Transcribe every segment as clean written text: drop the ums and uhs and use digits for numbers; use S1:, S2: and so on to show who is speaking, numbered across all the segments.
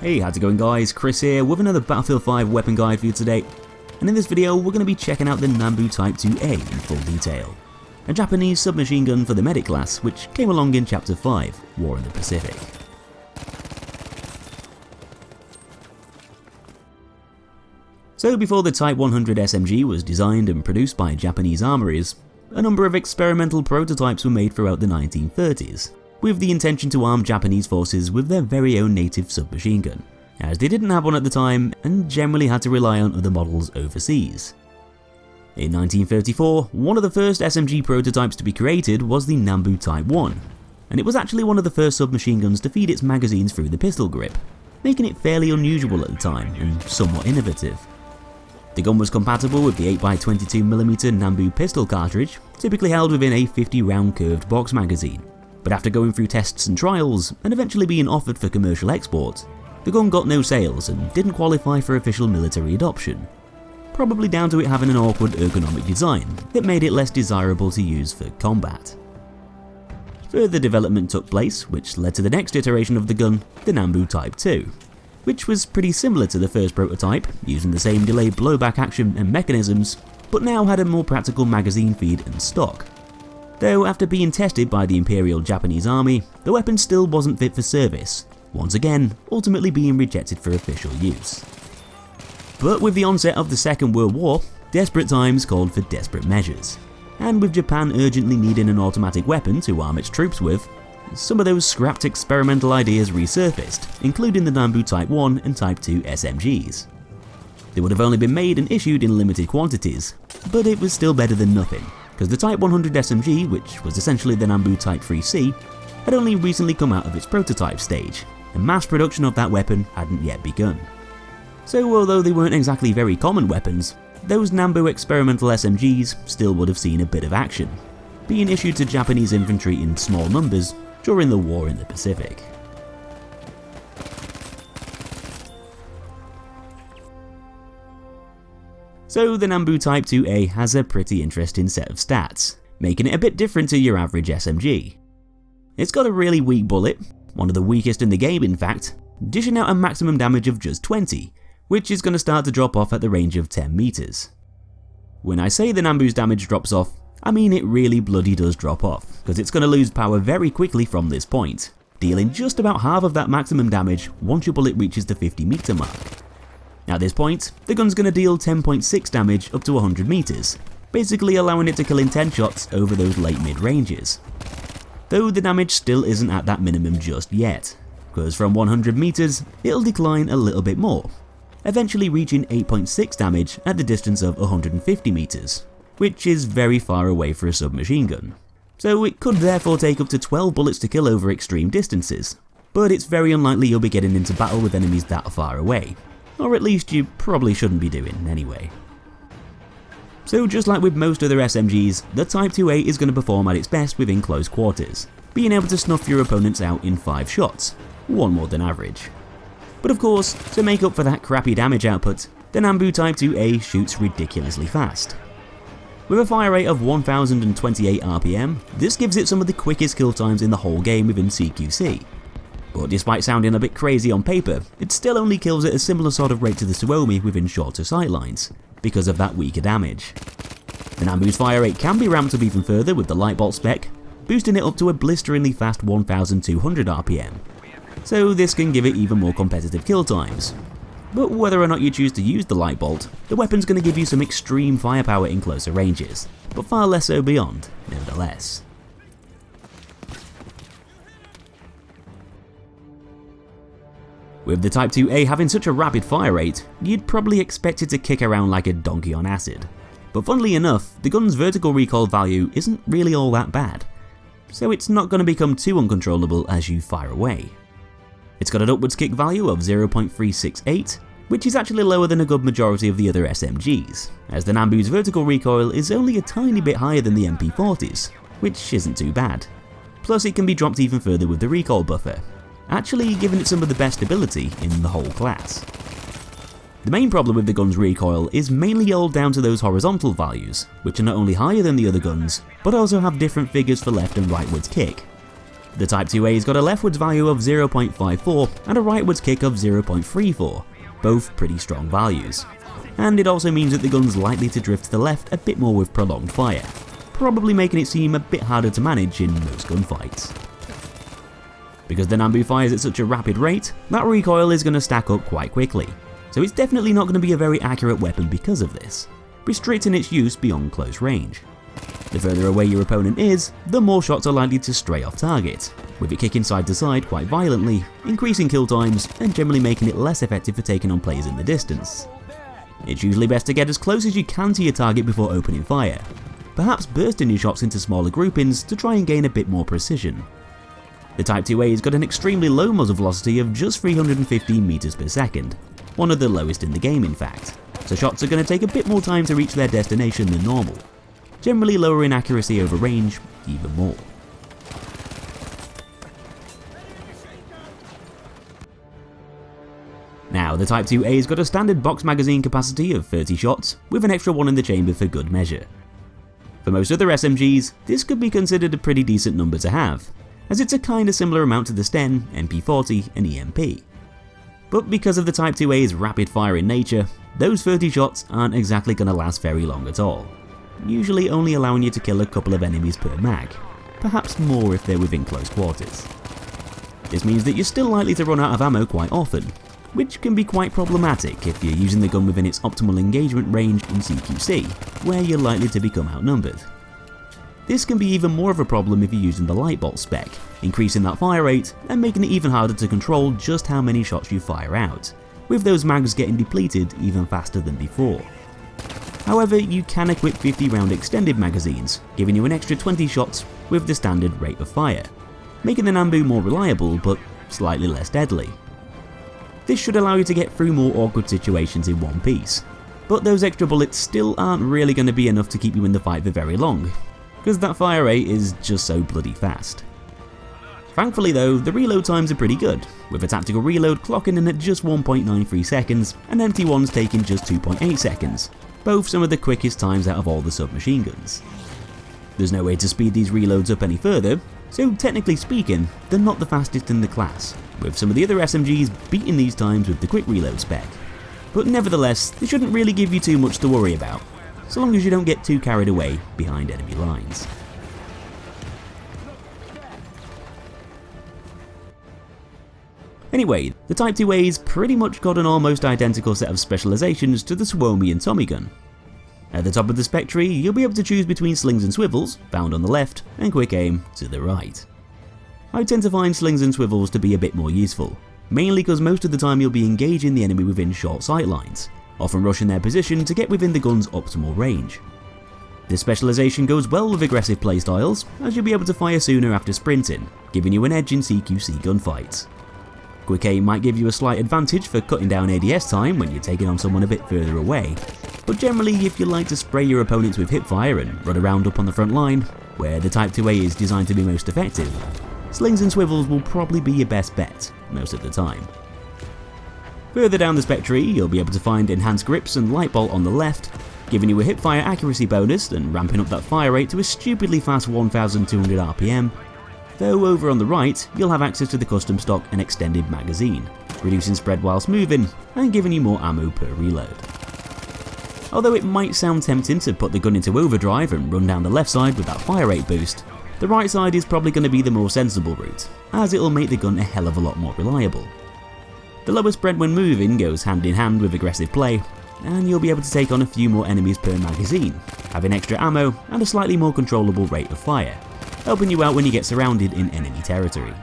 S1: Hey, how's it going guys? Kris here with another Battlefield 5 weapon guide for you today. And in this video we're going to be checking out the Nambu Type 2A in full detail. A Japanese submachine gun for the medic class which came along in Chapter 5, War in the Pacific. So before the Type 100 SMG was designed and produced by Japanese armories, a number of experimental prototypes were made throughout the 1930s. With the intention to arm Japanese forces with their very own native submachine gun, as they didn't have one at the time and generally had to rely on other models overseas. In 1934, one of the first SMG prototypes to be created was the Nambu Type 1, and it was actually one of the first submachine guns to feed its magazines through the pistol grip, making it fairly unusual at the time and somewhat innovative. The gun was compatible with the 8x22mm Nambu pistol cartridge, typically held within a 50-round curved box magazine. But after going through tests and trials, and eventually being offered for commercial export, the gun got no sales and didn't qualify for official military adoption. Probably down to it having an awkward ergonomic design that made it less desirable to use for combat. Further development took place, which led to the next iteration of the gun, the Nambu Type 2, which was pretty similar to the first prototype, using the same delayed blowback action and mechanisms, but now had a more practical magazine feed and stock. Though after being tested by the Imperial Japanese Army, the weapon still wasn't fit for service, once again ultimately being rejected for official use. But with the onset of the Second World War, desperate times called for desperate measures, and with Japan urgently needing an automatic weapon to arm its troops with, some of those scrapped experimental ideas resurfaced, including the Nambu Type 1 and Type 2 SMGs. They would have only been made and issued in limited quantities, but it was still better than nothing, because the Type 100 SMG, which was essentially the Nambu Type 3C, had only recently come out of its prototype stage, and mass production of that weapon hadn't yet begun. So although they weren't exactly very common weapons, those Nambu experimental SMGs still would have seen a bit of action, being issued to Japanese infantry in small numbers during the War in the Pacific. So the Nambu Type 2A has a pretty interesting set of stats, making it a bit different to your average SMG. It's got a really weak bullet, one of the weakest in the game in fact, dishing out a maximum damage of just 20, which is going to start to drop off at the range of 10 meters. When I say the Nambu's damage drops off, I mean it really bloody does drop off, because it's going to lose power very quickly from this point, dealing just about half of that maximum damage once your bullet reaches the 50 meter mark. At this point, the gun's going to deal 10.6 damage up to 100 meters, basically allowing it to kill in 10 shots over those late mid ranges. Though the damage still isn't at that minimum just yet, because from 100 meters, it'll decline a little bit more, eventually reaching 8.6 damage at the distance of 150 meters, which is very far away for a submachine gun. So it could therefore take up to 12 bullets to kill over extreme distances, but it's very unlikely you'll be getting into battle with enemies that far away. Or at least you probably shouldn't be doing anyway. So just like with most other SMGs, the Type 2A is going to perform at its best within close quarters, being able to snuff your opponents out in 5 shots, one more than average. But of course, to make up for that crappy damage output, the Nambu Type 2A shoots ridiculously fast. With a fire rate of 1028 RPM, this gives it some of the quickest kill times in the whole game within CQC. But despite sounding a bit crazy on paper, it still only kills at a similar sort of rate to the Suomi within shorter sightlines, because of that weaker damage. The Nambu's fire rate can be ramped up even further with the light bolt spec, boosting it up to a blisteringly fast 1200 RPM, so this can give it even more competitive kill times. But whether or not you choose to use the light bolt, the weapon's going to give you some extreme firepower in closer ranges, but far less so beyond, nevertheless. With the Type 2A having such a rapid fire rate, you'd probably expect it to kick around like a donkey on acid. But funnily enough, the gun's vertical recoil value isn't really all that bad, so it's not going to become too uncontrollable as you fire away. It's got an upwards kick value of 0.368, which is actually lower than a good majority of the other SMGs, as the Nambu's vertical recoil is only a tiny bit higher than the MP40's, which isn't too bad. Plus it can be dropped even further with the recoil buffer, actually giving it some of the best stability in the whole class. The main problem with the gun's recoil is mainly all down to those horizontal values, which are not only higher than the other guns, but also have different figures for left and rightwards kick. The Type 2A's got a leftwards value of 0.54 and a rightwards kick of 0.34, both pretty strong values. And it also means that the gun's likely to drift to the left a bit more with prolonged fire, probably making it seem a bit harder to manage in most gunfights. Because the Nambu fires at such a rapid rate, that recoil is going to stack up quite quickly, so it's definitely not going to be a very accurate weapon because of this, restricting its use beyond close range. The further away your opponent is, the more shots are likely to stray off target, with it kicking side to side quite violently, increasing kill times and generally making it less effective for taking on players in the distance. It's usually best to get as close as you can to your target before opening fire, perhaps bursting your shots into smaller groupings to try and gain a bit more precision. The Type 2A has got an extremely low muzzle velocity of just 315 meters per second, one of the lowest in the game in fact, so shots are going to take a bit more time to reach their destination than normal, generally lowering accuracy over range even more. Now, the Type 2A's got a standard box magazine capacity of 30 shots, with an extra one in the chamber for good measure. For most other SMGs, this could be considered a pretty decent number to have, as it's a kinda similar amount to the Sten, MP40 and EMP. But because of the Type 2A's rapid firing nature, those 30 shots aren't exactly going to last very long at all, usually only allowing you to kill a couple of enemies per mag, perhaps more if they're within close quarters. This means that you're still likely to run out of ammo quite often, which can be quite problematic if you're using the gun within its optimal engagement range in CQC, where you're likely to become outnumbered. This can be even more of a problem if you're using the light bolt spec, increasing that fire rate and making it even harder to control just how many shots you fire out, with those mags getting depleted even faster than before. However, you can equip 50 round extended magazines, giving you an extra 20 shots with the standard rate of fire, making the Nambu more reliable but slightly less deadly. This should allow you to get through more awkward situations in one piece, but those extra bullets still aren't really going to be enough to keep you in the fight for very long, because that fire rate is just so bloody fast. Thankfully though, the reload times are pretty good, with a tactical reload clocking in at just 1.93 seconds and empty ones taking just 2.8 seconds, both some of the quickest times out of all the submachine guns. There's no way to speed these reloads up any further, so technically speaking, they're not the fastest in the class, with some of the other SMGs beating these times with the quick reload spec. But nevertheless, they shouldn't really give you too much to worry about, so long as you don't get too carried away behind enemy lines. Anyway, the Type 2A's pretty much got an almost identical set of specializations to the Suomi and Tommy gun. At the top of the spec tree, you'll be able to choose between slings and swivels, found on the left, and quick aim to the right. I tend to find slings and swivels to be a bit more useful, mainly because most of the time you'll be engaging the enemy within short sight lines, often rushing their position to get within the gun's optimal range. This specialization goes well with aggressive playstyles, as you'll be able to fire sooner after sprinting, giving you an edge in CQC gunfights. Quick aim might give you a slight advantage for cutting down ADS time when you're taking on someone a bit further away, but generally if you like to spray your opponents with hipfire and run around up on the front line, where the Type 2A is designed to be most effective, slings and swivels will probably be your best bet most of the time. Further down the spec tree, you'll be able to find enhanced grips and light bolt on the left, giving you a hipfire accuracy bonus and ramping up that fire rate to a stupidly fast 1200 RPM, though over on the right, you'll have access to the custom stock and extended magazine, reducing spread whilst moving and giving you more ammo per reload. Although it might sound tempting to put the gun into overdrive and run down the left side with that fire rate boost, the right side is probably going to be the more sensible route, as it'll make the gun a hell of a lot more reliable. The lower spread when moving goes hand in hand with aggressive play, and you'll be able to take on a few more enemies per magazine, having extra ammo and a slightly more controllable rate of fire, helping you out when you get surrounded in enemy territory.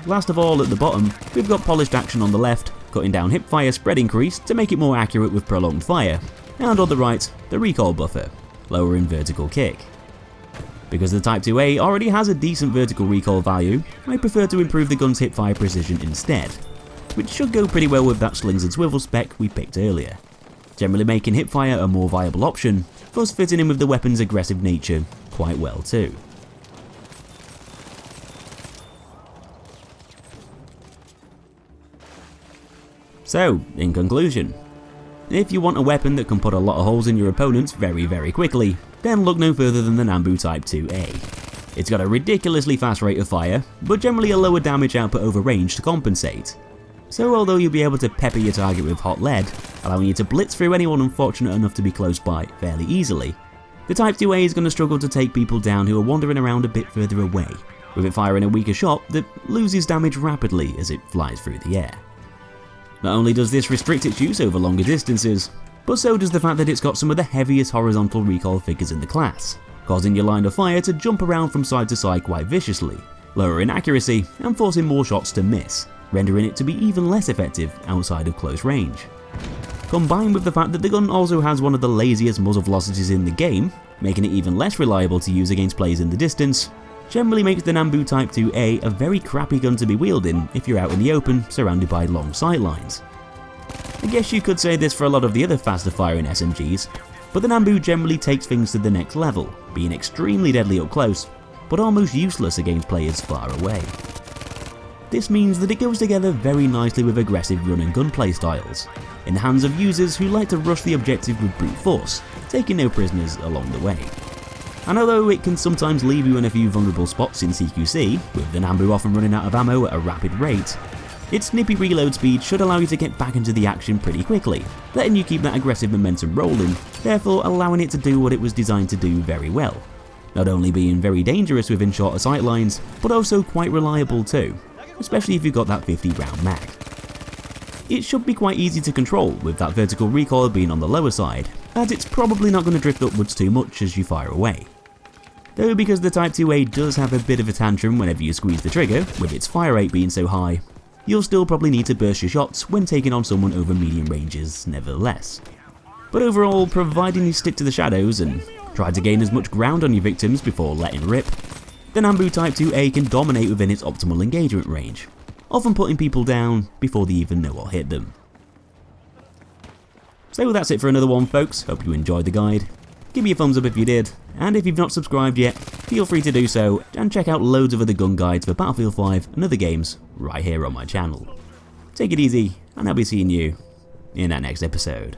S1: Last of all, at the bottom, we've got polished action on the left, cutting down hipfire spread increase to make it more accurate with prolonged fire, and on the right, the recoil buffer, lowering vertical kick. Because the Type 2A already has a decent vertical recoil value, I prefer to improve the gun's hipfire precision instead, which should go pretty well with that slings and swivel spec we picked earlier, generally making hipfire a more viable option, thus fitting in with the weapon's aggressive nature quite well too. So, in conclusion, if you want a weapon that can put a lot of holes in your opponents very quickly, then look no further than the Nambu Type 2A. It's got a ridiculously fast rate of fire, but generally a lower damage output over range to compensate. So although you'll be able to pepper your target with hot lead, allowing you to blitz through anyone unfortunate enough to be close by fairly easily, the Type 2A is going to struggle to take people down who are wandering around a bit further away, with it firing a weaker shot that loses damage rapidly as it flies through the air. Not only does this restrict its use over longer distances, but so does the fact that it's got some of the heaviest horizontal recoil figures in the class, causing your line of fire to jump around from side to side quite viciously, lowering accuracy and forcing more shots to miss, rendering it to be even less effective outside of close range. Combined with the fact that the gun also has one of the laziest muzzle velocities in the game, making it even less reliable to use against players in the distance, generally makes the Nambu Type 2A a very crappy gun to be wielding if you're out in the open surrounded by long sightlines. I guess you could say this for a lot of the other faster firing SMGs, but the Nambu generally takes things to the next level, being extremely deadly up close, but almost useless against players far away. This means that it goes together very nicely with aggressive run and gun playstyles, in the hands of users who like to rush the objective with brute force, taking no prisoners along the way. And although it can sometimes leave you in a few vulnerable spots in CQC, with the Nambu often running out of ammo at a rapid rate, its snippy reload speed should allow you to get back into the action pretty quickly, letting you keep that aggressive momentum rolling, therefore allowing it to do what it was designed to do very well. Not only being very dangerous within shorter sightlines, but also quite reliable too, especially if you've got that 50 round mag. It should be quite easy to control with that vertical recoil being on the lower side, as it's probably not going to drift upwards too much as you fire away. Though because the Type 2A does have a bit of a tantrum whenever you squeeze the trigger, with its fire rate being so high, you'll still probably need to burst your shots when taking on someone over medium ranges nevertheless. But overall, providing you stick to the shadows and try to gain as much ground on your victims before letting rip, the Nambu Type 2A can dominate within its optimal engagement range, often putting people down before they even know what hit them. So that's it for another one folks, hope you enjoyed the guide. Give me a thumbs up if you did, and if you've not subscribed yet, feel free to do so and check out loads of other gun guides for Battlefield 5 and other games right here on my channel. Take it easy, and I'll be seeing you in that next episode.